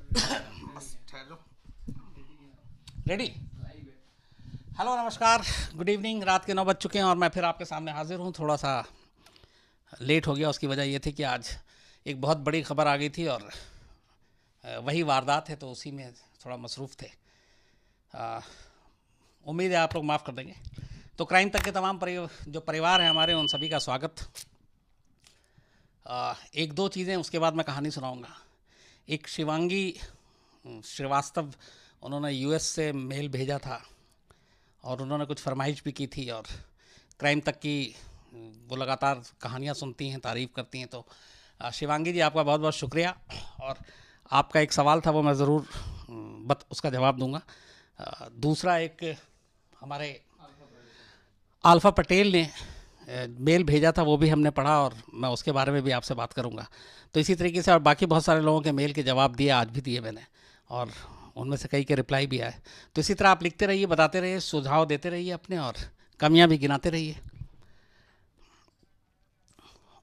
बस ठहर जाओ। रेडी। हेलो, नमस्कार, गुड इवनिंग। रात के 9 बज चुके हैं और मैं फिर आपके सामने हाजिर हूँ। थोड़ा सा लेट हो गया, उसकी वजह ये थी कि आज एक बहुत बड़ी खबर आ गई थी और वही वारदात है, तो उसी में थोड़ा मसरूफ़ थे। अ, उम्मीद है आप लोग माफ़ कर देंगे। तो क्राइम तक के तमाम जो परिवार हैं हमारे, उन सभी का स्वागत। एक दो चीज़ें, उसके बाद मैं कहानी सुनाऊंगा। एक शिवांगी श्रीवास्तव, उन्होंने यूएस से मेल भेजा था और उन्होंने कुछ फरमाइश भी की थी, और क्राइम तक की वो लगातार कहानियाँ सुनती हैं, तारीफ़ करती हैं। तो शिवांगी जी, आपका बहुत बहुत शुक्रिया। और आपका एक सवाल था, वो मैं ज़रूर उसका जवाब दूंगा। दूसरा, एक हमारे आल्फ़ा पटेल ने मेल भेजा था, वो भी हमने पढ़ा और मैं उसके बारे में भी आपसे बात करूंगा। तो इसी तरीके से और बाकी बहुत सारे लोगों के मेल के जवाब दिए, आज भी दिए मैंने, और उनमें से कई के रिप्लाई भी आए। तो इसी तरह आप लिखते रहिए, बताते रहिए, सुझाव देते रहिए अपने, और कमियां भी गिनाते रहिए।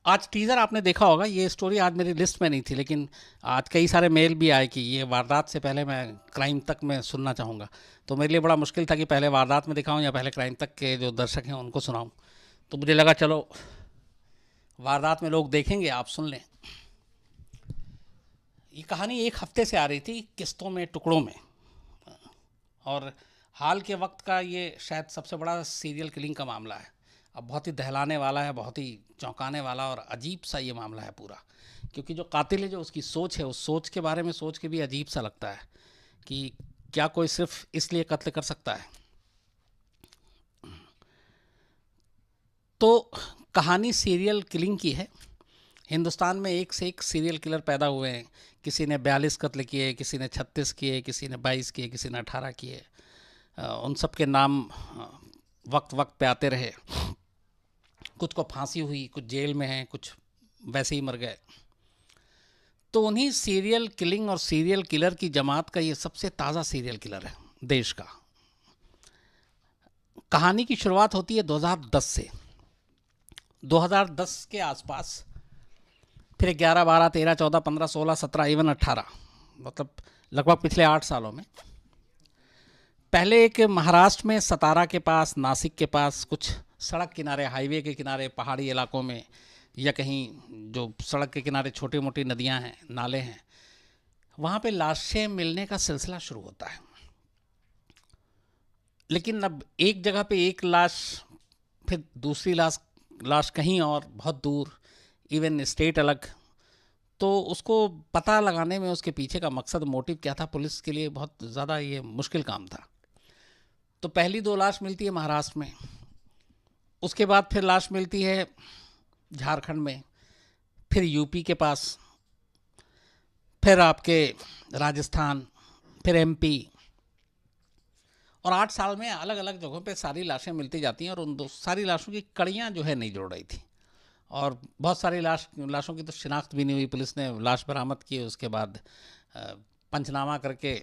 आज टीज़र आपने देखा होगा। ये स्टोरी आज मेरी लिस्ट में नहीं थी, लेकिन आज कई सारे मेल भी आए कि ये वारदात से पहले मैं क्राइम तक में सुनना चाहूँगा। तो मेरे लिए बड़ा मुश्किल था कि पहले वारदात में दिखाऊं या पहले क्राइम तक के जो दर्शक हैं उनको सुनाऊं। तो मुझे लगा चलो वारदात में लोग देखेंगे, आप सुन लें। ये कहानी एक हफ्ते से आ रही थी, किस्तों में, टुकड़ों में। और हाल के वक्त का ये शायद सबसे बड़ा सीरियल किलिंग का मामला है। अब बहुत ही दहलाने वाला है, बहुत ही चौंकाने वाला और अजीब सा ये मामला है पूरा। क्योंकि जो कातिल है, जो उसकी सोच है, उस सोच के बारे में सोच के भी अजीब सा लगता है कि क्या कोई सिर्फ इसलिए कत्ल कर सकता है। तो कहानी सीरियल किलिंग की है। हिंदुस्तान में एक से एक सीरियल किलर पैदा हुए हैं। किसी ने 42 कत्ल किए, किसी ने 36 किए, किसी ने 22 किए, किसी ने 18 किए। उन सब के नाम वक्त वक्त पे आते रहे। कुछ को फांसी हुई, कुछ जेल में हैं, कुछ वैसे ही मर गए। तो उन्हीं सीरियल किलिंग और सीरियल किलर की जमात का ये सबसे ताज़ा सीरियल किलर है देश का। कहानी की शुरुआत होती है 2010 से। 2010 के आसपास, फिर 11, 12, 13, 14, 15, 16, 17, इवन 18, मतलब लगभग पिछले 8 सालों में। पहले एक महाराष्ट्र में सतारा के पास, नासिक के पास, कुछ सड़क किनारे, हाईवे के किनारे, पहाड़ी इलाकों में, या कहीं जो सड़क के किनारे छोटी मोटी नदियां हैं, नाले हैं, वहाँ पे लाशें मिलने का सिलसिला शुरू होता है। लेकिन अब एक जगह पे एक लाश, फिर दूसरी लाश लाश कहीं और बहुत दूर, इवन स्टेट अलग। तो उसको पता लगाने में, उसके पीछे का मकसद, मोटिव क्या था, पुलिस के लिए बहुत ज़्यादा ये मुश्किल काम था। तो पहली 2 लाश मिलती है महाराष्ट्र में, उसके बाद फिर लाश मिलती है झारखंड में, फिर यूपी के पास, फिर आपके राजस्थान, फिर एमपी। और 8 साल में अलग अलग जगहों पे सारी लाशें मिलती जाती हैं, और उन सारी लाशों की कड़ियाँ जो है नहीं जुड़ रही थी। और बहुत सारी लाशों की तो शिनाख्त भी नहीं हुई। पुलिस ने लाश बरामद की, उसके बाद पंचनामा करके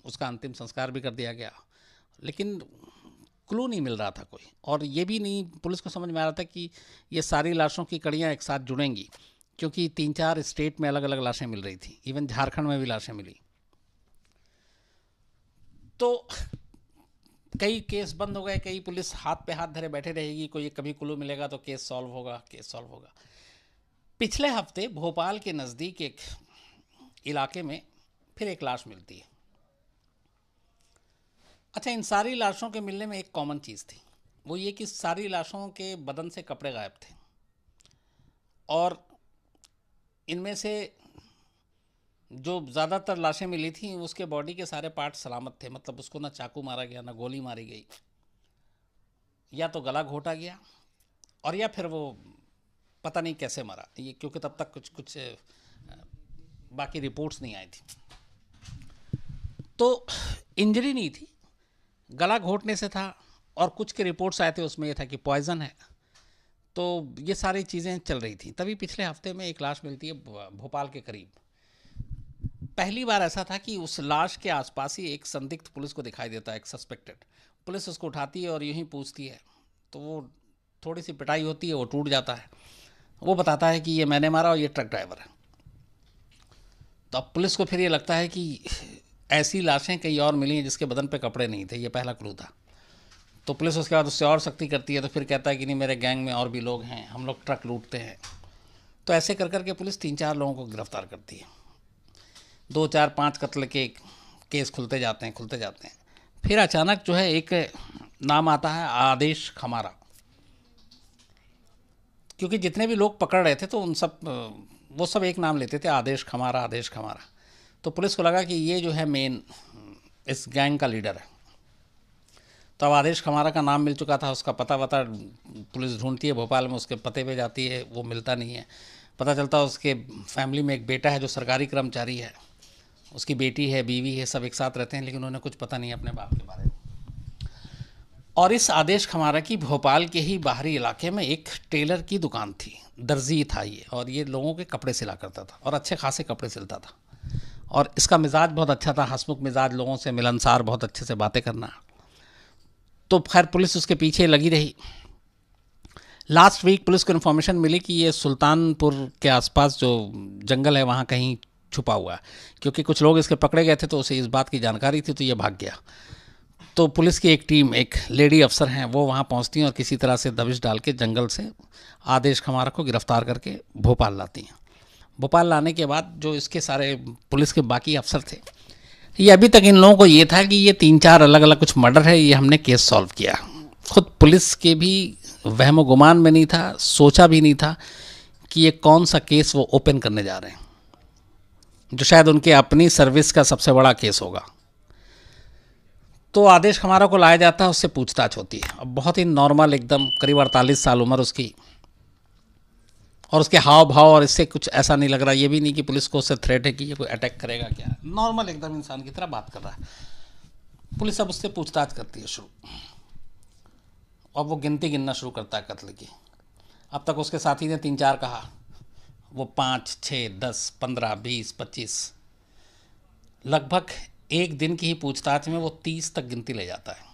उसका अंतिम संस्कार भी कर दिया गया, लेकिन क्लू नहीं मिल रहा था कोई। और ये भी नहीं पुलिस को समझ में आ रहा था कि ये सारी लाशों की कड़ियाँ एक साथ जुड़ेंगी, क्योंकि 3-4 स्टेट में अलग अलग लाशें मिल रही थी, इवन झारखंड में भी लाशें मिली। तो कई केस बंद हो गए, कई पुलिस हाथ पे हाथ धरे बैठे रहेगी, कोई कभी क्लू मिलेगा तो केस सॉल्व होगा, केस सॉल्व होगा। पिछले हफ्ते भोपाल के नज़दीक एक इलाके में फिर एक लाश मिलती है। अच्छा, इन सारी लाशों के मिलने में एक कॉमन चीज़ थी, वो ये कि सारी लाशों के बदन से कपड़े गायब थे, और इनमें से जो ज़्यादातर लाशें मिली थी, उसके बॉडी के सारे पार्ट सलामत थे। मतलब उसको ना चाकू मारा गया, ना गोली मारी गई, या तो गला घोटा गया, और या फिर वो पता नहीं कैसे मरा ये, क्योंकि तब तक कुछ कुछ बाकी रिपोर्ट्स नहीं आई थी। तो इंजरी नहीं थी, गला घोटने से था, और कुछ के रिपोर्ट्स आए थे, उसमें यह था कि पॉइजन है। तो ये सारी चीज़ें चल रही थी। तभी पिछले हफ्ते में एक लाश मिलती है भोपाल के करीब। पहली बार ऐसा था कि उस लाश के आसपास ही एक संदिग्ध पुलिस को दिखाई देता है, एक सस्पेक्टेड। पुलिस उसको उठाती है और यूं ही पूछती है, तो वो थोड़ी सी पिटाई होती है, वो टूट जाता है। वो बताता है कि ये मैंने मारा और ये ट्रक ड्राइवर है। तो अब पुलिस को फिर ये लगता है कि ऐसी लाशें कई और मिली हैं जिसके बदन पे कपड़े नहीं थे, ये पहला क्लू था। तो पुलिस उसके बाद उससे और सख्ती करती है, तो फिर कहता है कि नहीं मेरे गैंग में और भी लोग हैं, हम लोग ट्रक लूटते हैं। तो ऐसे कर कर के पुलिस 3-4 लोगों को गिरफ्तार करती है। 2-4-5 कत्ल के केस खुलते जाते हैं, खुलते जाते हैं। फिर अचानक जो है एक नाम आता है आदेश खमारा, क्योंकि जितने भी लोग पकड़ रहे थे तो उन सब वो सब एक नाम लेते थे, आदेश खमारा, आदेश खमारा। तो पुलिस को लगा कि ये जो है मेन इस गैंग का लीडर है। तो अब आदेश खमारा का नाम मिल चुका था, उसका पता वता पुलिस ढूंढती है भोपाल में, उसके पते पे जाती है, वो मिलता नहीं है। पता चलता है उसके फैमिली में एक बेटा है जो सरकारी कर्मचारी है, उसकी बेटी है, बीवी है, सब एक साथ रहते हैं, लेकिन उन्हें कुछ पता नहीं अपने बाप के बारे में। और इस आदेश खमारा की भोपाल के ही बाहरी इलाके में एक टेलर की दुकान थी, दर्जी था ये, और ये लोगों के कपड़े सिला करता था और अच्छे खासे कपड़े सिलता था। और इसका मिजाज बहुत अच्छा था, हंसमुख मिजाज, लोगों से मिलनसार, बहुत अच्छे से बातें करना। तो खैर पुलिस उसके पीछे लगी रही। लास्ट वीक पुलिस को इन्फॉर्मेशन मिली कि ये सुल्तानपुर के आसपास जो जंगल है वहाँ कहीं छुपा हुआ है, क्योंकि कुछ लोग इसके पकड़े गए थे तो उसे इस बात की जानकारी थी, तो ये भाग गया। तो पुलिस की एक टीम, एक लेडी अफसर हैं, वो वहाँ पहुँचती हैं और किसी तरह से दबिश डाल के जंगल से आदेश खमारा को गिरफ्तार करके भोपाल लाती हैं। भोपाल लाने के बाद जो इसके सारे पुलिस के बाकी अफसर थे, ये अभी तक इन लोगों को ये था कि ये 3-4 अलग अलग कुछ मर्डर है, ये हमने केस सॉल्व किया। खुद पुलिस के भी वहम गुमान में नहीं था, सोचा भी नहीं था कि ये कौन सा केस वो ओपन करने जा रहे हैं, जो शायद उनके अपनी सर्विस का सबसे बड़ा केस होगा। तो आदेश खमारा को लाया जाता है, उससे पूछताछ होती है। अब बहुत ही नॉर्मल, एकदम करीब 48 साल उम्र उसकी, और उसके हाव भाव और इससे कुछ ऐसा नहीं लग रहा, ये भी नहीं कि पुलिस को उससे थ्रेट है कि ये कोई अटैक करेगा क्या, नॉर्मल एकदम इंसान की तरह बात कर रहा है। पुलिस अब उससे पूछताछ करती है शुरू, अब वो गिनती गिनना शुरू करता है कत्ल की। अब तक उसके साथी ने 3-4 कहा, वो 5, 6, 10, 15, 20, 25, लगभग एक दिन की ही पूछताछ में वो 30 तक गिनती ले जाता है।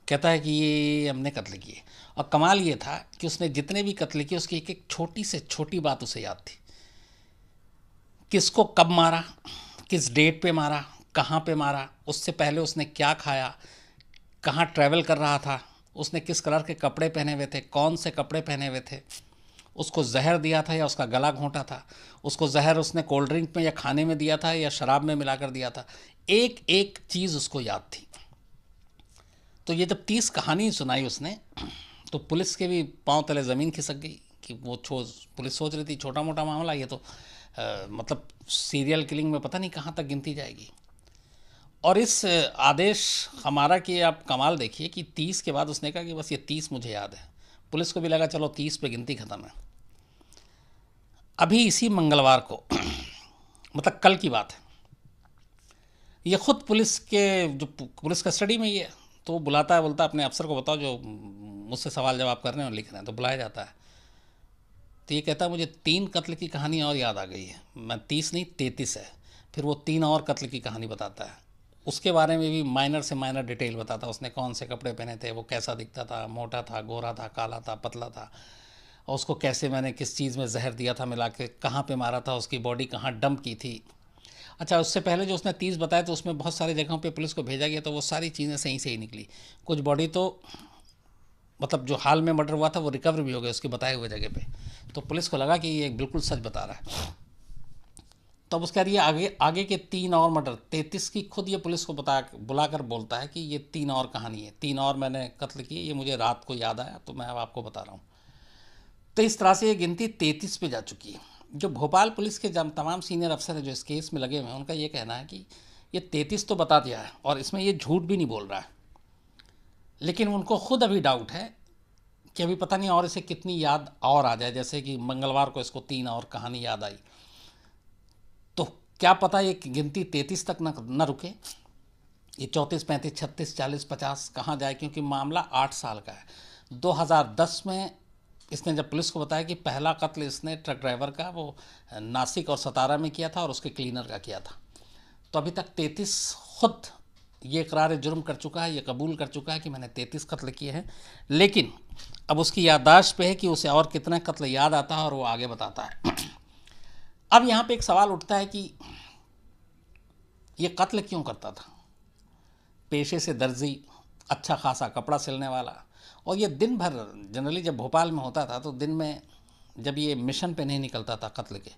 कहता है कि ये हमने कत्ल किए। और कमाल ये था कि उसने जितने भी कत्ल किए उसकी एक एक छोटी से छोटी बात उसे याद थी। किसको कब मारा, किस डेट पे मारा, कहाँ पे मारा, उससे पहले उसने क्या खाया, कहाँ ट्रैवल कर रहा था, उसने किस कलर के कपड़े पहने हुए थे, कौन से कपड़े पहने हुए थे, उसको जहर दिया था या उसका गला घोंटा था, उसको जहर उसने कोल्ड ड्रिंक में या खाने में दिया था या शराब में मिलाकर दिया था, एक एक चीज़ उसको याद थी। तो ये जब 30 कहानी सुनाई उसने, तो पुलिस के भी पांव तले ज़मीन खिसक गई कि वो पुलिस सोच रही थी छोटा मोटा मामला, ये तो मतलब सीरियल किलिंग में पता नहीं कहाँ तक गिनती जाएगी। और इस आदेश हमारा की आप कमाल देखिए कि 30 के बाद उसने कहा कि बस ये 30 मुझे याद है। पुलिस को भी लगा चलो 30 पे गिनती ख़त्म है। अभी इसी मंगलवार को मतलब कल की बात है, ये खुद पुलिस के जो पुलिस कस्टडी में ही है, तो वो बुलाता है, बोलता है अपने अफसर को बताओ जो मुझसे सवाल जवाब कर रहे हैं और लिख रहे हैं। तो बुलाया जाता है, तो ये कहता है मुझे 3 कत्ल की कहानी और याद आ गई है, मैं 30 नहीं 33 है। फिर वो 3 और कत्ल की कहानी बताता है, उसके बारे में भी माइनर से माइनर डिटेल बताता है। उसने कौन से कपड़े पहने थे, वो कैसा दिखता था, मोटा था, गोरा था, काला था, पतला था, और उसको कैसे मैंने किस चीज़ में जहर दिया था मिला के, कहाँ पे मारा था, उसकी बॉडी कहाँ डंप की थी। अच्छा, उससे पहले जो उसने 30 बताया तो उसमें बहुत सारी जगहों पे पुलिस को भेजा गया, तो वो सारी चीज़ें सही से ही निकली। कुछ बॉडी तो मतलब जो हाल में मर्डर हुआ था वो रिकवर भी हो गया उसकी बताए हुए जगह पे। तो पुलिस को लगा कि ये बिल्कुल सच बता रहा है। तो अब उसके बाद ये आगे के 3 और मर्डर, 33 की खुद ये पुलिस को बुलाकर बोलता है कि ये 3 और कहानी है, 3 और मैंने कत्ल किए, ये मुझे रात को याद आया तो मैं अब आपको बता रहा हूँ। तो इस तरह से ये गिनती 33 पे जा चुकी है। जो भोपाल पुलिस के तमाम सीनियर अफसर हैं जो इस केस में लगे हुए हैं, उनका ये कहना है कि ये 33 तो बता दिया है और इसमें ये झूठ भी नहीं बोल रहा है, लेकिन उनको खुद अभी डाउट है कि अभी पता नहीं और इसे कितनी याद और आ जाए। जैसे कि मंगलवार को इसको 3 और कहानी याद आई, तो क्या पता ये गिनती 33 तक न रुके, ये 34, 35, 36, 40, 50 कहाँ जाए, क्योंकि मामला 8 साल का है। 2010 में इसने जब पुलिस को बताया कि पहला कत्ल इसने ट्रक ड्राइवर का वो नासिक और सतारा में किया था और उसके क्लीनर का किया था, तो अभी तक 33 खुद ये इकरार जुर्म कर चुका है, ये कबूल कर चुका है कि मैंने 33 कत्ल किए हैं। लेकिन अब उसकी याददाश्त पे है कि उसे और कितने कत्ल याद आता है और वो आगे बताता है। अब यहाँ पे एक सवाल उठता है कि ये कत्ल क्यों करता था? पेशे से दर्जी, अच्छा खासा कपड़ा सिलने वाला, और ये दिन भर जनरली जब भोपाल में होता था तो दिन में जब ये मिशन पे नहीं निकलता था कत्ल के,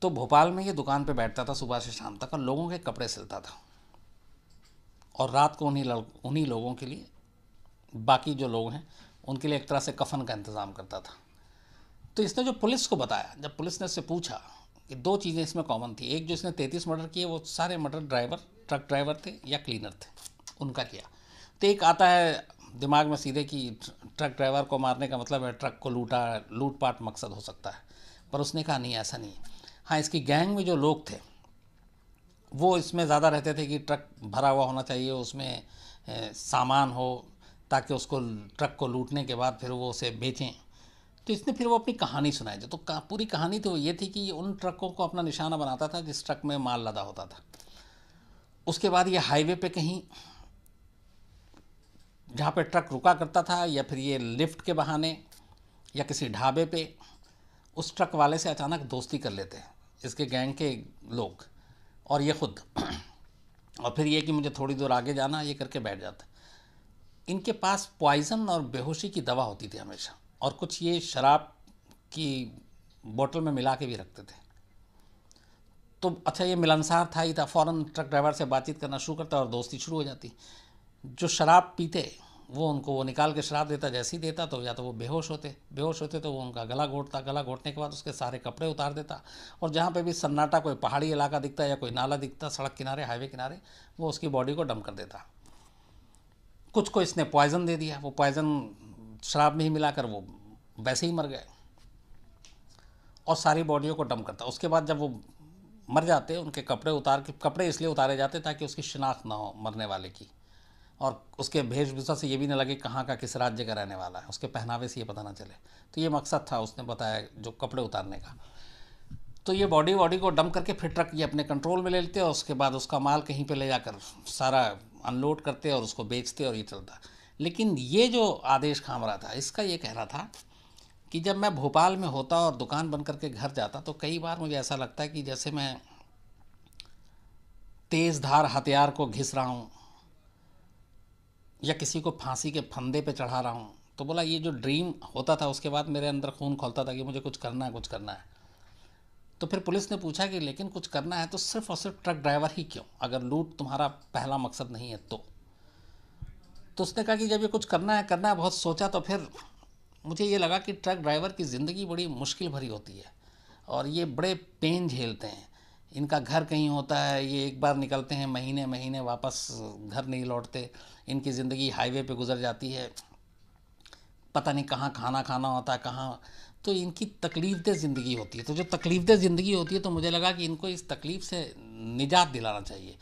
तो भोपाल में ये दुकान पे बैठता था सुबह से शाम तक और लोगों के कपड़े सिलता था, और रात को उन्हीं लोगों के लिए, बाकी जो लोग हैं उनके लिए एक तरह से कफन का इंतज़ाम करता था। तो इसने जो पुलिस को बताया, जब पुलिस ने इससे पूछा कि दो चीज़ें इसमें कॉमन थी, एक जो इसने 33 मर्डर किए वो सारे मर्डर ड्राइवर, ट्रक ड्राइवर थे या क्लीनर थे, उनका किया। तो एक आता है दिमाग में सीधे कि ट्रक ड्राइवर को मारने का मतलब है ट्रक को लूटपाट मकसद हो सकता है, पर उसने कहा नहीं, ऐसा नहीं है। हाँ, इसकी गैंग में जो लोग थे वो इसमें ज़्यादा रहते थे कि ट्रक भरा हुआ होना चाहिए, उसमें सामान हो, ताकि उसको ट्रक को लूटने के बाद फिर वो उसे बेचें। तो इसने फिर वो अपनी कहानी सुनाई, जो तो पूरी कहानी तो ये थी कि ये उन ट्रकों को अपना निशाना बनाता था जिस ट्रक में माल लदा होता था। उसके बाद ये हाईवे पे कहीं जहाँ पे ट्रक रुका करता था, या फिर ये लिफ्ट के बहाने या किसी ढाबे पे उस ट्रक वाले से अचानक दोस्ती कर लेते हैं इसके गैंग के लोग, और ये खुद और फिर ये कि मुझे थोड़ी दूर आगे जाना, ये करके बैठ जाते। इनके पास पॉइज़न और बेहोशी की दवा होती थी हमेशा, और कुछ ये शराब की बोतल में मिला के भी रखते थे। तो अच्छा, ये मिलनसार था ही था, फ़ौरन ट्रक ड्राइवर से बातचीत करना शुरू करता और दोस्ती शुरू हो जाती। जो शराब पीते वो उनको वो निकाल के शराब देता, जैसे ही देता तो या तो वो बेहोश होते तो वो उनका गला घोटता, गला घोटने के बाद उसके सारे कपड़े उतार देता, और जहाँ पे भी सन्नाटा, कोई पहाड़ी इलाका दिखता या कोई नाला दिखता सड़क किनारे, हाईवे किनारे, वो उसकी बॉडी को डंप कर देता। कुछ को इसने पॉइज़न दे दिया, वो पॉइज़न शराब में ही मिलाकर वो वैसे ही मर गए, और सारी बॉडियों को डंप करता। उसके बाद जब वो मर जाते, उनके कपड़े इसलिए उतारे जाते ताकि उसकी शिनाख्त ना हो मरने वाले की, और उसके वेशभूषा से ये भी ना लगे कहाँ का, किस राज्य का रहने वाला है, उसके पहनावे से ये पता ना चले। तो ये मकसद था उसने बताया जो कपड़े उतारने का। तो ये बॉडी को डंप करके फिर ट्रक ये अपने कंट्रोल में ले लेते, और उसके बाद उसका माल कहीं पे ले जाकर सारा अनलोड करते और उसको बेचते, और ये चलता। लेकिन ये जो आदेश खामरा था, इसका ये कह रहा था कि जब मैं भोपाल में होता और दुकान बंद करके घर जाता तो कई बार मुझे ऐसा लगता है कि जैसे मैं तेज़ धार हथियार को घिस रहा हूँ या किसी को फांसी के फंदे पे चढ़ा रहा हूँ। तो बोला ये जो ड्रीम होता था उसके बाद मेरे अंदर खून खौलता था कि मुझे कुछ करना है, कुछ करना है। तो फिर पुलिस ने पूछा कि लेकिन कुछ करना है तो सिर्फ और सिर्फ ट्रक ड्राइवर ही क्यों, अगर लूट तुम्हारा पहला मकसद नहीं है तो उसने कहा कि जब ये कुछ करना है, बहुत सोचा, तो फिर मुझे ये लगा कि ट्रक ड्राइवर की ज़िंदगी बड़ी मुश्किल भरी होती है, और ये बड़े पेन झेलते हैं। इनका घर कहीं होता है, ये एक बार निकलते हैं, महीने महीने वापस घर नहीं लौटते, इनकी ज़िंदगी हाईवे पे गुजर जाती है, पता नहीं कहाँ खाना खाना होता है, कहाँ। तो इनकी तकलीफ़देह ज़िंदगी होती है। तो जो तकलीफ़देह ज़िंदगी होती है तो मुझे लगा कि इनको इस तकलीफ़ से निजात दिलाना चाहिए।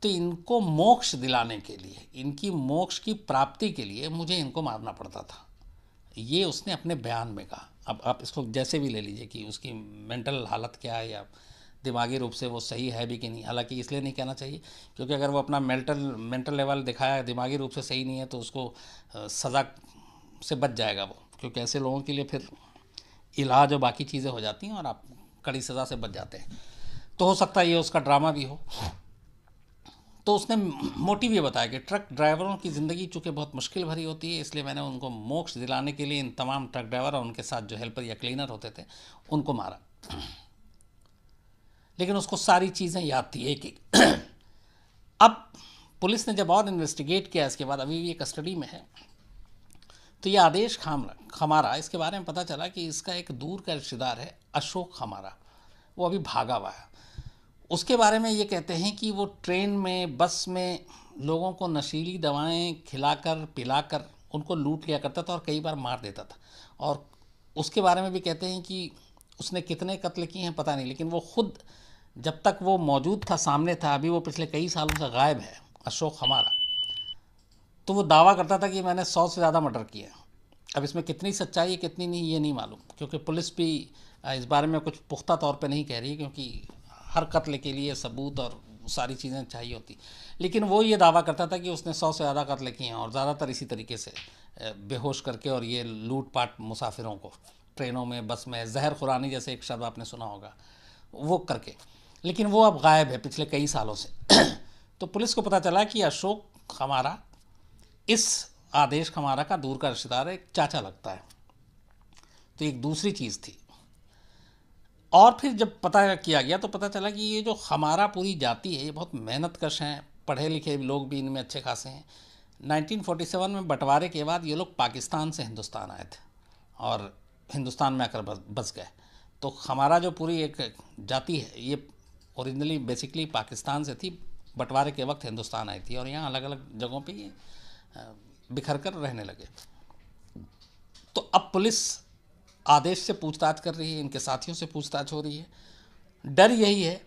तो इनको मोक्ष दिलाने के लिए, इनकी मोक्ष की प्राप्ति के लिए मुझे इनको मारना पड़ता था। ये उसने अपने बयान में कहा। अब आप इसको जैसे भी ले लीजिए कि उसकी मेंटल हालत क्या है या दिमागी रूप से वो सही है भी कि नहीं। हालांकि इसलिए नहीं कहना चाहिए क्योंकि अगर वो अपना मेंटल लेवल दिखाया दिमागी रूप से सही नहीं है तो उसको सज़ा से बच जाएगा वो, क्योंकि ऐसे लोगों के लिए फिर इलाज और बाकी चीज़ें हो जाती हैं और आप कड़ी सज़ा से बच जाते हैं। तो हो सकता है ये उसका ड्रामा भी हो। तो उसने मोटिव ये बताया कि ट्रक ड्राइवरों की ज़िंदगी चूँकि बहुत मुश्किल भरी होती है, इसलिए मैंने उनको मोक्ष दिलाने के लिए इन तमाम ट्रक ड्राइवर और उनके साथ जो हेल्पर या क्लीनर होते थे उनको मारा। लेकिन उसको सारी चीज़ें याद थी एक एक। अब पुलिस ने जब और इन्वेस्टिगेट किया इसके बाद, अभी भी ये कस्टडी में है, तो ये आदेश खमारा, इसके बारे में पता चला कि इसका एक दूर का रिश्तेदार है अशोक खमारा, वो अभी भागा हुआ है। उसके बारे में ये कहते हैं कि वो ट्रेन में, बस में लोगों को नशीली दवाएं खिलाकर पिलाकर उनको लूट लिया करता था और कई बार मार देता था। और उसके बारे में भी कहते हैं कि उसने कितने कत्ल किए हैं पता नहीं, लेकिन वो खुद जब तक वो मौजूद था, सामने था, अभी वो पिछले कई सालों से गायब है अशोक खमारा, तो वो दावा करता था कि मैंने 100 से ज़्यादा मर्डर किए। अब इसमें कितनी सच्चाई है कितनी नहीं ये नहीं मालूम, क्योंकि पुलिस भी इस बारे में कुछ पुख्ता तौर पे नहीं कह रही है, क्योंकि हर कत्ल के लिए सबूत और सारी चीज़ें चाहिए होती। लेकिन वो ये दावा करता था कि उसने 100 से ज़्यादा कत्ल किए हैं और ज़्यादातर इसी तरीके से बेहोश करके, और ये लूट पाट मुसाफिरों को ट्रेनों में, बस में, जहर खुरानी जैसे एक शब्द आपने सुना होगा, वो करके। लेकिन वो अब गायब है पिछले कई सालों से। तो पुलिस को पता चला कि अशोक खमारा इस आदेश खमारा का दूर का रिश्तेदार, एक चाचा लगता है। तो एक दूसरी चीज़ थी। और फिर जब पता किया गया तो पता चला कि ये जो खमारा पूरी जाति है ये बहुत मेहनतकश हैं, पढ़े लिखे लोग भी इनमें अच्छे खासे हैं। 1947 में बंटवारे के बाद ये लोग पाकिस्तान से हिंदुस्तान आए थे और हिंदुस्तान में आकर बस गए। तो खमारा जो पूरी एक जाति है ये ओरिजिनली बेसिकली पाकिस्तान से थी, बंटवारे के वक्त हिंदुस्तान आई थी और यहाँ अलग अलग जगहों पे ये बिखर कर रहने लगे। तो अब पुलिस आदेश से पूछताछ कर रही है, इनके साथियों से पूछताछ हो रही है। डर यही है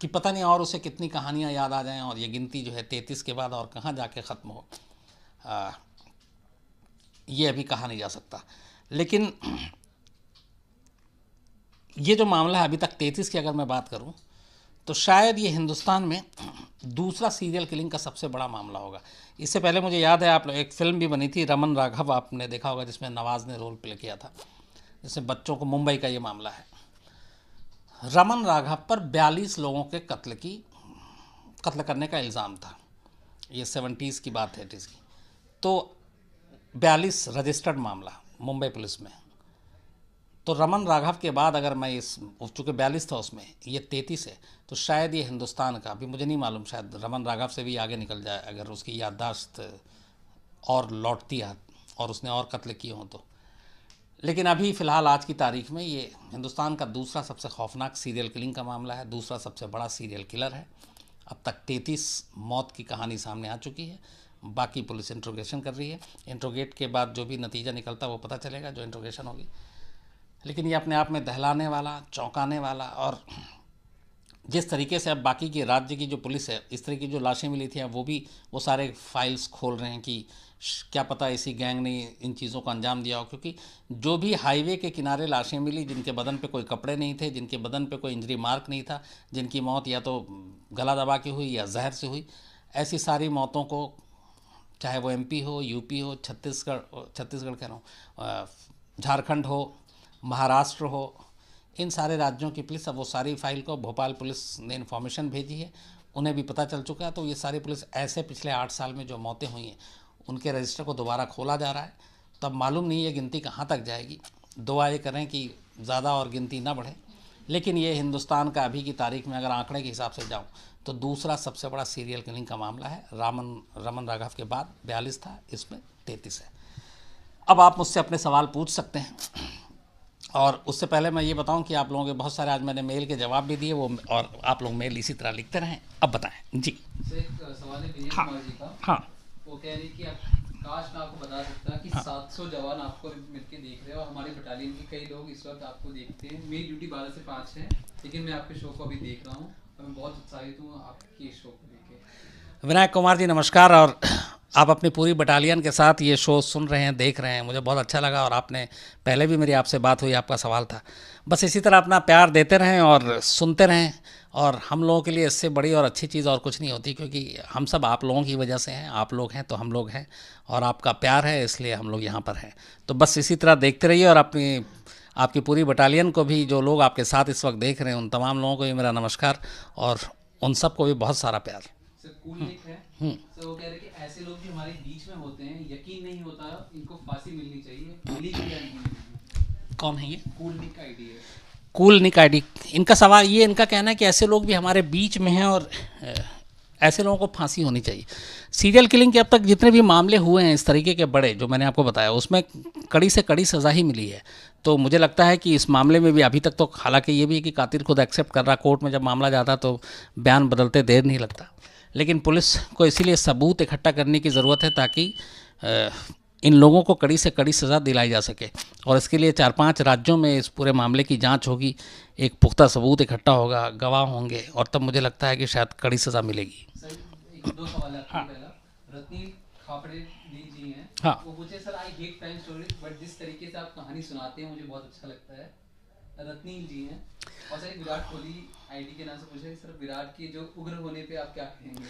कि पता नहीं और उसे कितनी कहानियाँ याद आ जाएं और ये गिनती जो है 33 के बाद और कहाँ जाके ख़त्म हो, ये अभी कहा नहीं जा सकता। लेकिन ये जो मामला है अभी तक 33 की अगर मैं बात करूं तो शायद ये हिंदुस्तान में दूसरा सीरियल किलिंग का सबसे बड़ा मामला होगा। इससे पहले मुझे याद है, आप लोग, एक फ़िल्म भी बनी थी रमन राघव, आपने देखा होगा, जिसमें नवाज़ ने रोल प्ले किया था, जिसमें बच्चों को, मुंबई का ये मामला है। रमन राघव पर 42 लोगों के कत्ल करने का इल्ज़ाम था। ये 70s की बात है, 80s की। तो 42 रजिस्टर्ड मामला मुंबई पुलिस में। तो रमन राघव के बाद अगर मैं इस, चूँकि 42 था उसमें, ये 33 है, तो शायद ये हिंदुस्तान का, अभी मुझे नहीं मालूम, शायद रमन राघव से भी आगे निकल जाए अगर उसकी याददाश्त और लौटती है और उसने और कत्ल किए हों तो। लेकिन अभी फ़िलहाल आज की तारीख में ये हिंदुस्तान का दूसरा सबसे खौफनाक सीरियल किलिंग का मामला है, दूसरा सबसे बड़ा सीरियल किलर है। अब तक 33 मौत की कहानी सामने आ चुकी है। बाकी पुलिस इंट्रोगेशन कर रही है। इंट्रोगेट के बाद जो भी नतीजा निकलता है वो पता चलेगा, जो इंट्रोगेशन होगी। लेकिन ये अपने आप में दहलाने वाला, चौंकाने वाला, और जिस तरीके से अब बाकी के राज्य की जो पुलिस है, इस तरह की जो लाशें मिली थी, अब वो भी वो सारे फाइल्स खोल रहे हैं कि क्या पता इसी गैंग ने इन चीज़ों को अंजाम दिया हो। क्योंकि जो भी हाईवे के किनारे लाशें मिली, जिनके बदन पे कोई कपड़े नहीं थे, जिनके बदन पे कोई इंजरी मार्क नहीं था, जिनकी मौत या तो गला दबा के हुई या जहर से हुई, ऐसी सारी मौतों को, चाहे वो एमपी हो, यूपी हो, छत्तीसगढ़ कह रहा हूँ, झारखंड हो, महाराष्ट्र हो, इन सारे राज्यों की पुलिस, अब वो सारी फाइल को भोपाल पुलिस ने इन्फॉर्मेशन भेजी है, उन्हें भी पता चल चुका है। तो ये सारी पुलिस ऐसे पिछले 8 साल में जो मौतें हुई हैं उनके रजिस्टर को दोबारा खोला जा रहा है। तब मालूम नहीं ये गिनती कहाँ तक जाएगी। दुआ ये करें कि ज़्यादा और गिनती ना बढ़े। लेकिन ये हिंदुस्तान का अभी की तारीख में अगर आंकड़े के हिसाब से जाऊँ तो दूसरा सबसे बड़ा सीरियल किलिंग का मामला है। रमन राघव के बाद 42 था, इसमें 33 है। अब आप मुझसे अपने सवाल पूछ सकते हैं, और उससे पहले मैं ये बताऊं कि आप लोगों के बहुत सारे आज मैंने मेल के जवाब भी दिए, वो, और आप लोग मेल इसी तरह लिखते रहें। अब बताएं जी। एक सवाल है विजय हाँ कुमार जी का। हाँ वो कह रही कि काश मैं आपको बता सकता कि 700 जवान आपको मिलके देख रहे हैं और हमारे बटालियन के कई लोग इस वक्त आपको देखते हैं। मेरी ड्यूटी 12 से 5 है, लेकिन मैं आपके शो को अभी देख रहा हूँ और मैं बहुत उत्साहित हूँ आपके शो को देख के। विनायक कुमार जी नमस्कार। और आप अपनी पूरी बटालियन के साथ ये शो सुन रहे हैं, देख रहे हैं, मुझे बहुत अच्छा लगा। और आपने पहले भी मेरी आपसे बात हुई, आपका सवाल था। बस इसी तरह अपना प्यार देते रहें और सुनते रहें। और हम लोगों के लिए इससे बड़ी और अच्छी चीज़ और कुछ नहीं होती, क्योंकि हम सब आप लोगों की वजह से हैं। आप लोग हैं तो हम लोग हैं, और आपका प्यार है इसलिए हम लोग यहाँ पर हैं। तो बस इसी तरह देखते रहिए। और आपकी पूरी बटालियन को भी, जो लोग आपके साथ इस वक्त देख रहे हैं, उन तमाम लोगों को भी मेरा नमस्कार, और उन सबको भी बहुत सारा प्यार। सर वो कह रहे कि ऐसे लोग भी हमारे बीच में होते हैं, यकीन नहीं होता, इनको फांसी मिलनी चाहिए। कौन है ये? कूल निक आईडी। इनका सवाल ये, इनका कहना है कि ऐसे लोग भी हमारे बीच में हैं और ऐसे लोगों को फांसी होनी चाहिए। सीरियल किलिंग के अब तक जितने भी मामले हुए हैं इस तरीके के बड़े, जो मैंने आपको बताया, उसमें कड़ी से कड़ी सज़ा ही मिली है। तो मुझे लगता है कि इस मामले में भी अभी तक तो, हालांकि ये भी है कि कातिल खुद एक्सेप्ट कर रहा, कोर्ट में जब मामला जाता तो बयान बदलते देर नहीं लगता। लेकिन पुलिस को इसीलिए सबूत इकट्ठा करने की ज़रूरत है ताकि इन लोगों को कड़ी से कड़ी सज़ा दिलाई जा सके। और इसके लिए 4-5 राज्यों में इस पूरे मामले की जांच होगी, एक पुख्ता सबूत इकट्ठा होगा, गवाह होंगे, और तब मुझे लगता है कि शायद कड़ी सज़ा मिलेगी। सर एक दो सवाल है आपके। पहला, रत्नी खापड़े जी हैं, हाँ। वो पूछे sir I hate crime stories, but जिस तरीके से आप कहानी सुनाते हैं मुझे बहुत अच्छा लगता है। रत्नी जी हैं, और सर विराट कोहली आईडी के नाम से पूछे सर, विराट के जो उग्र होने पे आप क्या कहेंगे?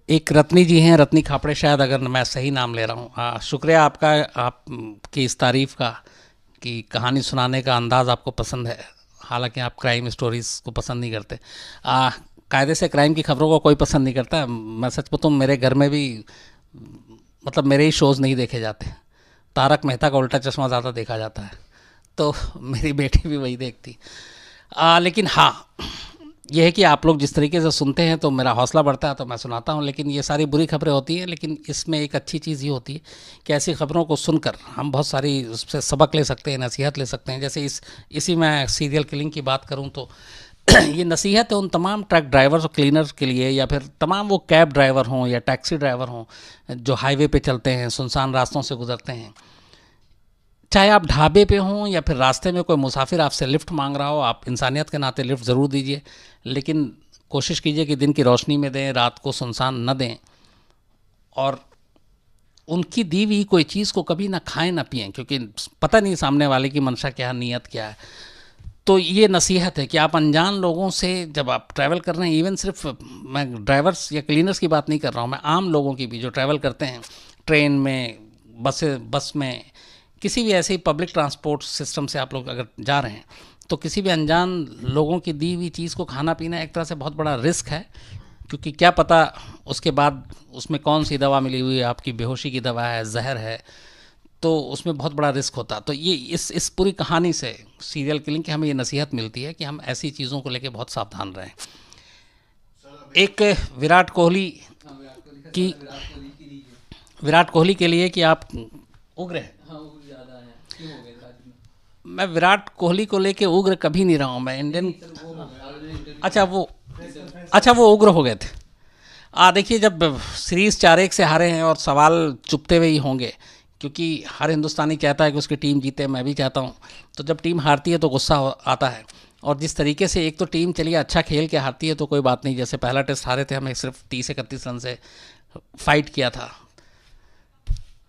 एक रत्नी जी हैं, रत्नी खापड़े, शायद अगर मैं सही नाम ले रहा हूँ। हाँ, शुक्रिया आपका, आपकी इस तारीफ़ का। कि कहानी सुनाने का अंदाज़ आपको पसंद है, हालांकि आप क्राइम स्टोरीज़ को पसंद नहीं करते। कायदे से क्राइम की खबरों को कोई पसंद नहीं करता। मैं सच बताऊं, मेरे घर में भी मतलब मेरे ही शोज़ नहीं देखे जाते। तारक मेहता का उल्टा चश्मा ज़्यादा देखा जाता है, तो मेरी बेटी भी वही देखती। लेकिन हाँ, ये है कि आप लोग जिस तरीके से सुनते हैं तो मेरा हौसला बढ़ता है, तो मैं सुनाता हूँ। लेकिन ये सारी बुरी खबरें होती हैं, लेकिन इसमें एक अच्छी चीज़ ये होती है कि ऐसी खबरों को सुनकर हम बहुत सारी उससे सबक ले सकते हैं, नसीहत ले सकते हैं। जैसे इसी में सीरियल किलिंग की बात करूँ तो ये नसीहत है उन तमाम ट्रक ड्राइवर्स और क्लीनर्स के लिए, या फिर तमाम वो कैब ड्राइवर हों या टैक्सी ड्राइवर हों जो हाईवे पे चलते हैं, सुनसान रास्तों से गुजरते हैं। चाहे आप ढाबे पे हों या फिर रास्ते में कोई मुसाफिर आपसे लिफ्ट मांग रहा हो, आप इंसानियत के नाते लिफ्ट ज़रूर दीजिए, लेकिन कोशिश कीजिए कि दिन की रोशनी में दें, रात को सुनसान न दें, और उनकी दी हुई कोई चीज़ को कभी ना खाएं ना पिएं, क्योंकि पता नहीं सामने वाले की मंशा क्या है, नीयत क्या है। तो ये नसीहत है कि आप अनजान लोगों से जब आप ट्रैवल कर रहे हैं, इवन सिर्फ मैं ड्राइवर्स या क्लीनर्स की बात नहीं कर रहा हूँ, मैं आम लोगों की भी जो ट्रैवल करते हैं ट्रेन में, बस में, किसी भी ऐसे ही पब्लिक ट्रांसपोर्ट सिस्टम से आप लोग अगर जा रहे हैं, तो किसी भी अनजान लोगों की दी हुई चीज़ को खाना पीना एक तरह से बहुत बड़ा रिस्क है, क्योंकि क्या पता उसके बाद उसमें कौन सी दवा मिली हुई है, आपकी बेहोशी की दवा है, जहर है, तो उसमें बहुत बड़ा रिस्क होता। तो ये इस पूरी कहानी से, सीरियल किलिंग की, हमें ये नसीहत मिलती है कि हम ऐसी चीज़ों को लेकर बहुत सावधान रहें। एक विराट कोहली की, विराट कोहली के लिए कि आप उग्र हैं। मैं विराट कोहली को लेके उग्र कभी नहीं रहा हूँ। मैं इंडियन, अच्छा वो उग्र हो गए थे। देखिए, जब सीरीज़ 4-1 से हारे हैं और सवाल चुपते हुए ही होंगे, क्योंकि हर हिंदुस्तानी चाहता है कि उसकी टीम जीते, मैं भी चाहता हूँ। तो जब टीम हारती है तो गुस्सा आता है, और जिस तरीके से एक तो टीम चलिए अच्छा खेल के हारती है तो कोई बात नहीं, जैसे पहला टेस्ट हारे थे, हमें सिर्फ 30-31 रन से फाइट किया था।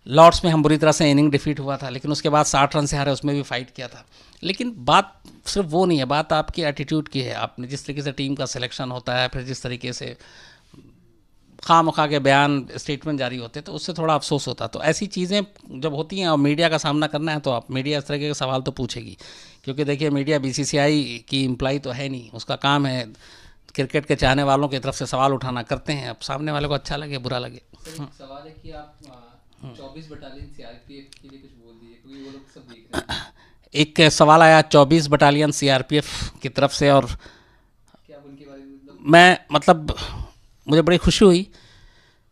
लॉर्ड्स में हम बुरी तरह से इनिंग डिफीट हुआ था, लेकिन उसके बाद 60 रन से हारे, उसमें भी फाइट किया था। लेकिन बात सिर्फ वो नहीं है, बात आपकी एटीट्यूड की है। आपने जिस तरीके से टीम का सिलेक्शन होता है, फिर जिस तरीके से खामखा के बयान, स्टेटमेंट जारी होते हैं, तो उससे थोड़ा अफसोस होता है। तो ऐसी चीज़ें जब होती हैं और मीडिया का सामना करना है, तो आप मीडिया इस तरह के सवाल तो पूछेगी, क्योंकि देखिए मीडिया बीसीसीआई की एम्प्लॉय तो है नहीं, उसका काम है क्रिकेट के चाहने वालों की तरफ से सवाल उठाना। करते हैं, अब सामने वाले को अच्छा लगे बुरा लगे। सवाल है कि आप 24 बटालियन सीआरपीएफ के लिए कुछ बोल दीजिए, क्योंकि वो लोग सब देख रहे हैं। एक सवाल आया 24 बटालियन सीआरपीएफ की तरफ से, और क्या उनके बारे में मतलब मुझे बड़ी खुशी हुई।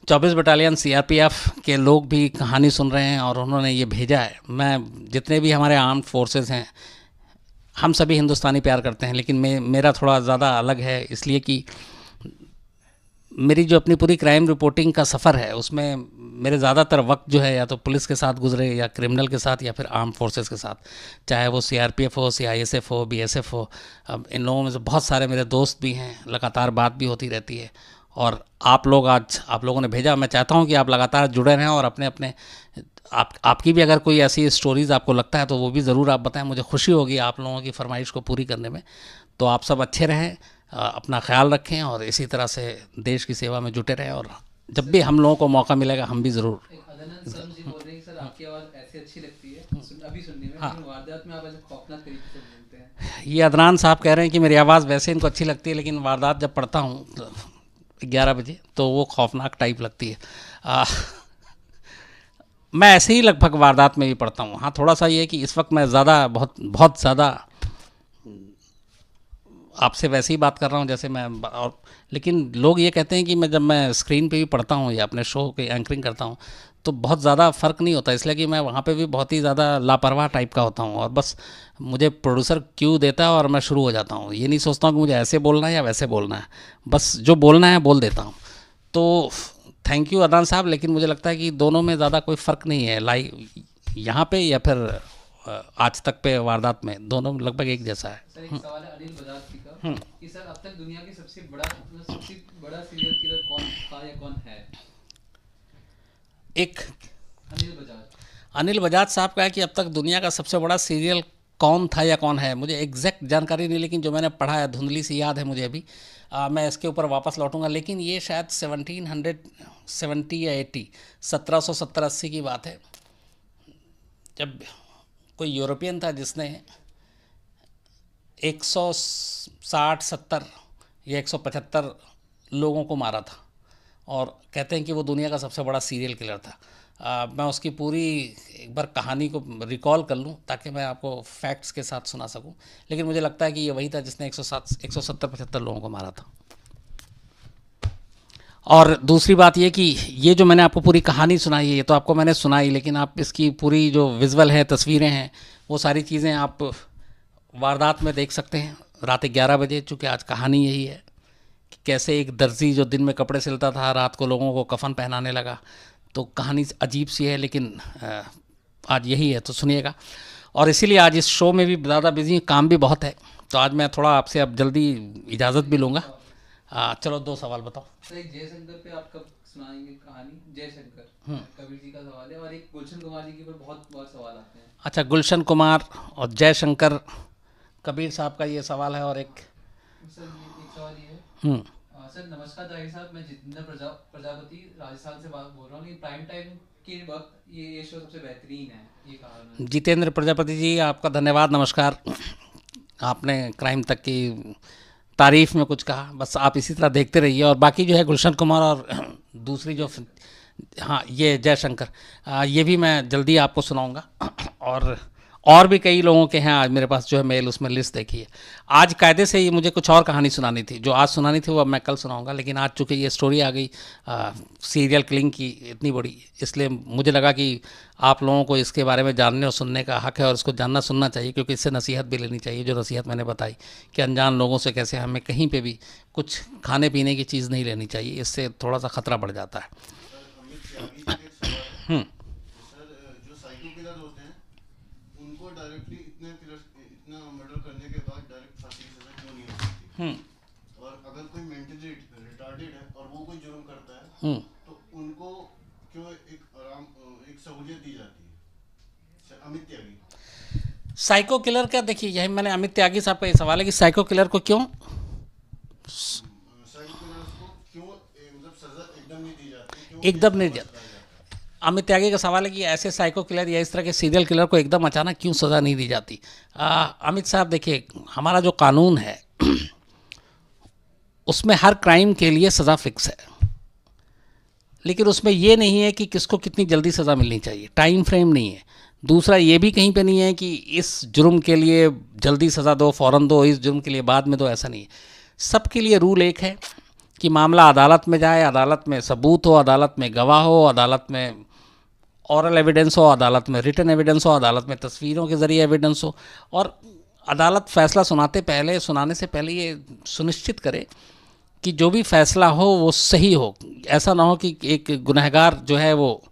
24 बटालियन सीआरपीएफ के लोग भी कहानी सुन रहे हैं और उन्होंने ये भेजा है। मैं, जितने भी हमारे आर्म्ड फोर्सेस हैं, हम सभी हिंदुस्तानी प्यार करते हैं, लेकिन मेरा थोड़ा ज़्यादा अलग है, इसलिए कि मेरी जो अपनी पूरी क्राइम रिपोर्टिंग का सफ़र है, उसमें मेरे ज़्यादातर वक्त जो है या तो पुलिस के साथ गुजरे, या क्रिमिनल के साथ, या फिर आर्म फोर्सेस के साथ, चाहे वो सीआरपीएफ हो, सीआईएसएफ हो, बीएसएफ हो। अब इन लोगों में से बहुत सारे मेरे दोस्त भी हैं, लगातार बात भी होती रहती है। और आप लोगों ने भेजा, मैं चाहता हूं कि आप लगातार जुड़े रहें, और अपने आपकी भी अगर कोई ऐसी स्टोरीज़ आपको लगता है तो वो भी ज़रूर आप बताएं। मुझे खुशी होगी आप लोगों की फरमाइश को पूरी करने में। तो आप सब अच्छे रहें, अपना ख्याल रखें, और इसी तरह से देश की सेवा में जुटे रहें, और जब भी हम लोगों को मौका मिलेगा हम भी ज़रूर। सर, आपकी आवाज़ ऐसी अच्छी लगती है अभी सुनने में, लेकिन वारदात में आप ऐसे खौफनाक तरीके से बोलते हैं। ये अदनान साहब कह रहे हैं कि मेरी आवाज़ वैसे इनको अच्छी लगती है, लेकिन वारदात जब पढ़ता हूँ 11 बजे तो वो खौफनाक टाइप लगती है। मैं ऐसे ही लगभग वारदात में भी पढ़ता हूँ। हाँ, थोड़ा सा ये है कि इस वक्त मैं बहुत ज़्यादा आपसे वैसे ही बात कर रहा हूँ जैसे मैं, और लेकिन लोग ये कहते हैं कि जब मैं स्क्रीन पे भी पढ़ता हूँ या अपने शो के एंकरिंग करता हूँ तो बहुत ज़्यादा फ़र्क नहीं होता, इसलिए कि मैं वहाँ पे भी बहुत ही ज़्यादा लापरवाह टाइप का होता हूँ, और बस मुझे प्रोड्यूसर क्यों देता है और मैं शुरू हो जाता हूँ। ये नहीं सोचता हूँ कि मुझे ऐसे बोलना है या वैसे बोलना है, बस जो बोलना है बोल देता हूँ। तो थैंक यू अदनान साहब, लेकिन मुझे लगता है कि दोनों में ज़्यादा कोई फ़र्क नहीं है, लाइव यहाँ पे या फिर आज तक पे वारदात में, दोनों लगभग एक जैसा है। सर, एक सवाल है अनिल बजाज जी का कि सर अब तक दुनिया के सबसे बड़ा सीरियल किलर कौन था या कौन है? एक अनिल बजाज साहब का है कि अब तक दुनिया का सबसे बड़ा सीरियल कौन था या कौन है, मुझे एग्जैक्ट जानकारी नहीं, लेकिन जो मैंने पढ़ा है धुंधली सी याद है मुझे अभी। मैं इसके ऊपर वापस लौटूंगा, लेकिन ये शायद 1770 या 80, 1770-80 की बात है, जब कोई यूरोपियन था जिसने 160-70 या 175 लोगों को मारा था, और कहते हैं कि वो दुनिया का सबसे बड़ा सीरियल किलर था। मैं उसकी पूरी एक बार कहानी को रिकॉल कर लूँ ताकि मैं आपको फैक्ट्स के साथ सुना सकूं, लेकिन मुझे लगता है कि ये वही था जिसने 170-75 लोगों को मारा था। और दूसरी बात ये कि ये जो मैंने आपको पूरी कहानी सुनाई है, ये तो आपको मैंने सुनाई, लेकिन आप इसकी पूरी जो विजुअल है, तस्वीरें हैं, वो सारी चीज़ें आप वारदात में देख सकते हैं रात 11 बजे। चूँकि आज कहानी यही है कि कैसे एक दर्जी जो दिन में कपड़े सिलता था रात को लोगों को कफन पहनाने लगा। तो कहानी अजीब सी है, लेकिन आज यही है, तो सुनिएगा। और इसीलिए आज इस शो में भी ज़्यादा बिजी, काम भी बहुत है, तो आज मैं थोड़ा आपसे अब जल्दी इजाज़त भी लूँगा। चलो 2 सवाल बताओ। सर, एक जयशंकर पे आप कब सुनाएंगे कहानी? जयशंकर कबीर जी का सवाल है, और एक गुलशन कुमार जी के ऊपर बहुत बहुत सवाल आते हैं। अच्छा, गुलशन कुमार और जयशंकर कबीर साहब का ये सवाल है। और एक सर, एक सवाल ये है। सर नमस्कार जाहिर साहब, मैं जितेंद्र प्रजापति राजस्थान से बात बोल रहा हूँ। प्राइम टाइम के वक्त ये शो सबसे बेहतरीन है, ये कहा उन्होंने। जितेंद्र प्रजापति जी, आपका धन्यवाद, नमस्कार। आपने क्राइम तक की तारीफ में कुछ कहा, बस आप इसी तरह देखते रहिए। और बाकी जो है गुलशन कुमार और दूसरी जो, हाँ, ये जयशंकर, ये भी मैं जल्दी आपको सुनाऊंगा। और भी कई लोगों के हैं आज मेरे पास जो है मेल, उसमें लिस्ट देखी है। आज कायदे से ही मुझे कुछ और कहानी सुनानी थी, जो आज सुनानी थी वो अब मैं कल सुनाऊंगा, लेकिन आज चूँकि ये स्टोरी आ गई सीरियल किलिंग की इतनी बड़ी, इसलिए मुझे लगा कि आप लोगों को इसके बारे में जानने और सुनने का हक है, और इसको जानना सुनना चाहिए, क्योंकि इससे नसीहत भी लेनी चाहिए। जो नसीहत मैंने बताई कि अनजान लोगों से कैसे हमें कहीं पे भी कुछ खाने पीने की चीज़ नहीं लेनी चाहिए, इससे थोड़ा सा खतरा बढ़ जाता है। और अगर कोई मेंटली रिटार्डेड है और वो कोई जुर्म करता है तो उनको क्यों एक सहूलियत दी जाती है? अमित त्यागी साइको किलर का, देखिए यही मैंने अमित त्यागी साहब का ये सवाल है कि साइको किलर को क्यों मतलब सजा एकदम नहीं दी जाती, एकदम नहीं दी जाती। अमित त्यागी का सवाल है कि ऐसे साइको किलर या इस तरह के सीरियल किलर को एकदम अचानक क्यों सज़ा नहीं दी जाती। अमित साहब, देखिए हमारा जो कानून है उसमें हर क्राइम के लिए सज़ा फिक्स है, लेकिन उसमें ये नहीं है कि किसको कितनी जल्दी सज़ा मिलनी चाहिए, टाइम फ्रेम नहीं है। दूसरा ये भी कहीं पे नहीं है कि इस जुर्म के लिए जल्दी सज़ा दो, फ़ौरन दो, इस जुर्म के लिए बाद में दो, ऐसा नहीं है। सबके लिए रूल एक है कि मामला अदालत में जाए, अदालत में सबूत हो, अदालत में गवाह हो, अदालत में ऑरल एविडेंस हो, अदालत में रिटन एविडेंस हो, अदालत में तस्वीरों के ज़रिए एविडेंस हो, और अदालत फैसला सुनाने से पहले ये सुनिश्चित करे कि जो भी फैसला हो वो सही हो। ऐसा ना हो कि एक गुनहगार जो है वो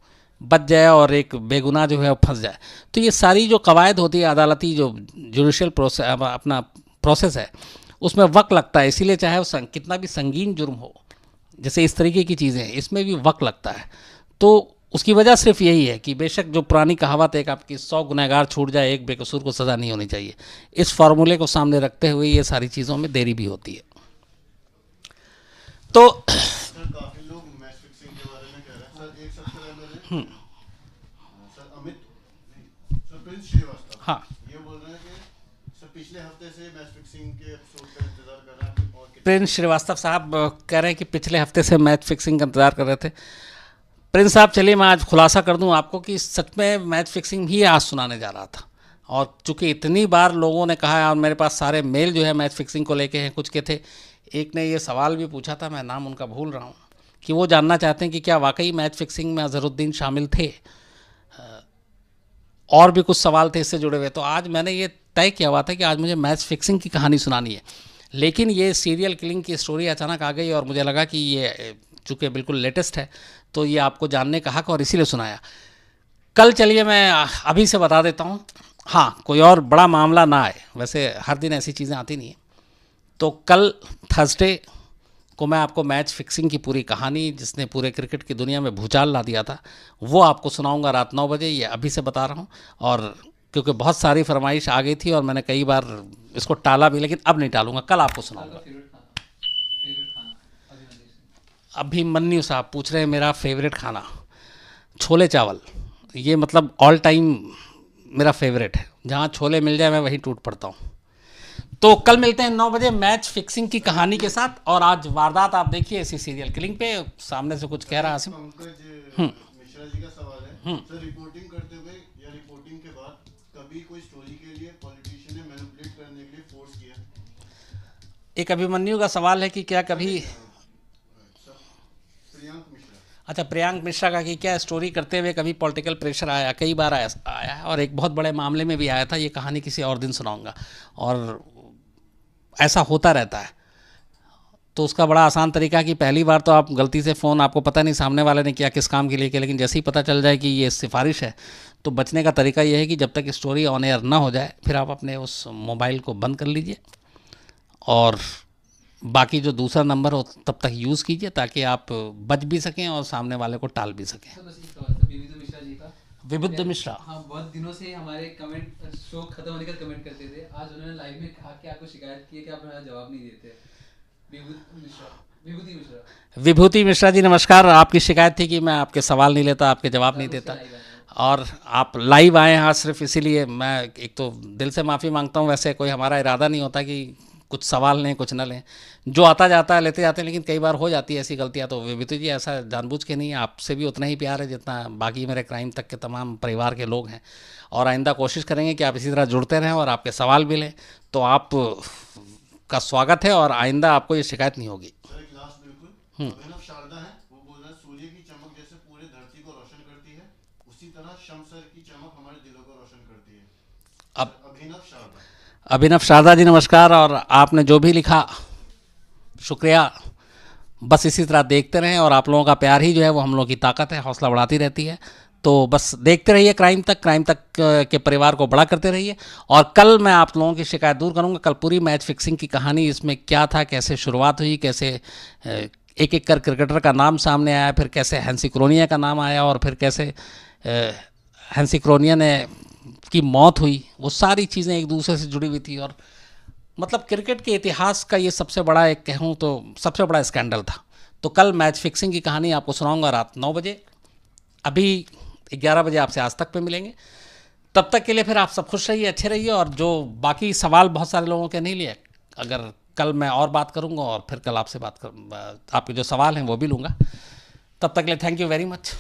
बच जाए और एक बेगुनाह जो है वो फंस जाए। तो ये सारी जो कवायद होती है अदालती, जो जुडिशल प्रोसेस, अपना प्रोसेस है, उसमें वक्त लगता है। इसीलिए चाहे वो कितना भी संगीन जुर्म हो, जैसे इस तरीके की चीज़ें, इसमें भी वक्त लगता है। तो उसकी वजह सिर्फ यही है कि बेशक जो पुरानी कहावत है कि आपकी 100 गुनहगार छूट जाए, एक बेकसूर को सज़ा नहीं होनी चाहिए, इस फार्मूले को सामने रखते हुए ये सारी चीज़ों में देरी भी होती है। तो काफी लोग मैच फिक्सिंग के बारे में कह रहे हैं। सर, एक सब्सक्राइबर है सर अमित, सर प्रिंस श्रीवास्तव, हाँ, ये बोल रहे हैं कि सर पिछले हफ्ते से मैच फिक्सिंग के एपिसोड का इंतजार कर रहे हैं। और प्रिंस श्रीवास्तव साहब कह रहे हैं कि पिछले हफ्ते से मैच फिक्सिंग का इंतज़ार कर रहे थे। प्रिंस साहब, चलिए मैं आज खुलासा कर दूं आपको कि सच में मैच फिक्सिंग भी आज सुनाने जा रहा था, और चूंकि इतनी बार लोगों ने कहा है, और मेरे पास सारे मेल जो है मैच फिक्सिंग को लेके हैं। कुछ के थे, एक ने ये सवाल भी पूछा था, मैं नाम उनका भूल रहा हूँ, कि वो जानना चाहते हैं कि क्या वाकई मैच फिक्सिंग में अजहरुद्दीन शामिल थे। और भी कुछ सवाल थे इससे जुड़े हुए। तो आज मैंने ये तय किया हुआ था कि आज मुझे मैच फिक्सिंग की कहानी सुनानी है, लेकिन ये सीरियल किलिंग की स्टोरी अचानक आ गई, और मुझे लगा कि ये चूँकि बिल्कुल लेटेस्ट है तो ये आपको जानने का हक, और इसीलिए सुनाया। कल चलिए मैं अभी से बता देता हूँ, हाँ, कोई और बड़ा मामला ना आए, वैसे हर दिन ऐसी चीज़ें आती नहीं हैं। तो कल थर्सडे को मैं आपको मैच फिक्सिंग की पूरी कहानी, जिसने पूरे क्रिकेट की दुनिया में भूचाल ला दिया था, वो आपको सुनाऊंगा रात 9 बजे। ये अभी से बता रहा हूँ, और क्योंकि बहुत सारी फरमाइश आ गई थी और मैंने कई बार इसको टाला भी, लेकिन अब नहीं टालूंगा, कल आपको सुनाऊंगा। अभिमन्यु साहब पूछ रहे हैं मेरा फेवरेट खाना छोले चावल। ये मतलब ऑल टाइम मेरा फेवरेट है, जहाँ छोले मिल जाए मैं वहीं टूट पड़ता हूँ। तो कल मिलते हैं 9 बजे मैच फिक्सिंग की कहानी के साथ। और आज वारदात आप देखिए इसी सीरियल किलिंग पे। सामने से कुछ कह रहा है आसिम। पंकज मिश्रा जी का सवाल है सर, रिपोर्टिंग करते हुए या रिपोर्टिंग के बाद कभी कोई स्टोरी के लिए पॉलिटिशियन ने मैनिपुलेट करने के लिए फोर्स किया? एक अभिमन्यु का सवाल है कि क्या कभी प्रियांक मिश्रा, अच्छा प्रियांक मिश्रा का कि क्या स्टोरी करते हुए कभी पॉलिटिकल प्रेशर आया? कई बार आया है और एक बहुत बड़े मामले में भी आया था। ये कहानी किसी और दिन सुनाऊंगा। और ऐसा होता रहता है। तो उसका बड़ा आसान तरीका है कि पहली बार तो आप गलती से फ़ोन, आपको पता नहीं सामने वाले ने क्या किस काम के लिए किया, लेकिन जैसे ही पता चल जाए कि ये सिफारिश है तो बचने का तरीका ये है कि जब तक स्टोरी ऑन एयर ना हो जाए फिर आप अपने उस मोबाइल को बंद कर लीजिए और बाकी जो दूसरा नंबर हो तब तक यूज़ कीजिए ताकि आप बच भी सकें और सामने वाले को टाल भी सकें। तो बस एक सवाल था विविध मिश्रा जी का। विबुद्ध मिश्रा, हाँ, बहुत दिनों से हमारे कमेंट शो खत्म होने का कमेंट करते थे। आज उन्होंने लाइव में कहा कि आपको शिकायत की है कि आप हमारा जवाब नहीं देते। विभूति मिश्रा, विभूति मिश्रा जी नमस्कार। आपकी शिकायत थी कि मैं आपके सवाल नहीं लेता, आपके जवाब नहीं देता, और आप लाइव आए हैं आज सिर्फ इसीलिए। मैं एक तो दिल से माफ़ी मांगता हूँ। वैसे कोई हमारा इरादा नहीं होता कि कुछ सवाल लें कुछ न लें, जो आता जाता है लेते जाते हैं, लेकिन कई बार हो जाती है ऐसी गलतियाँ। तो विभूति जी ऐसा जानबूझ के नहीं, आपसे भी उतना ही प्यार है जितना बाकी मेरे क्राइम तक के तमाम परिवार के लोग हैं। और आइंदा कोशिश करेंगे कि आप इसी तरह जुड़ते रहें और आपके सवाल भी लें। तो आप का स्वागत है और आइंदा आपको ये शिकायत नहीं होगी। सर एक लास्ट बिल्कुल अभिनव शारदा है, वो बोल रहा है सूर्य की चमक जैसे पूरे धरती को रोशन करती है उसी तरह शमसर की चमक हमारे दिलों को रोशन करती है। अब अभिनव शारदा, अभिनव शारदा जी नमस्कार। और आपने जो भी लिखा शुक्रिया। बस इसी तरह देखते रहें और आप लोगों का प्यार ही जो है वो हम लोगों की ताकत है, हौसला बढ़ाती रहती है। तो बस देखते रहिए क्राइम तक के परिवार को बड़ा करते रहिए। और कल मैं आप लोगों की शिकायत दूर करूंगा। कल पूरी मैच फिक्सिंग की कहानी, इसमें क्या था, कैसे शुरुआत हुई, कैसे एक एक कर क्रिकेटर का नाम सामने आया, फिर कैसे हैंसी क्रोनिया का नाम आया और फिर कैसे हैंसी क्रोनिया ने की मौत हुई, वो सारी चीज़ें एक दूसरे से जुड़ी हुई थी। और मतलब क्रिकेट के इतिहास का ये सबसे बड़ा, एक कहूँ तो सबसे बड़ा स्कैंडल था। तो कल मैच फिक्सिंग की कहानी आपको सुनाऊंगा रात 9 बजे। अभी 11 बजे आपसे आज तक पे मिलेंगे। तब तक के लिए फिर आप सब खुश रहिए, अच्छे रहिए। और जो बाकी सवाल बहुत सारे लोगों के नहीं लिए, अगर कल मैं और बात करूंगा और फिर कल आपसे आपके जो सवाल हैं वो भी लूँगा। तब तक के लिए थैंक यू वेरी मच।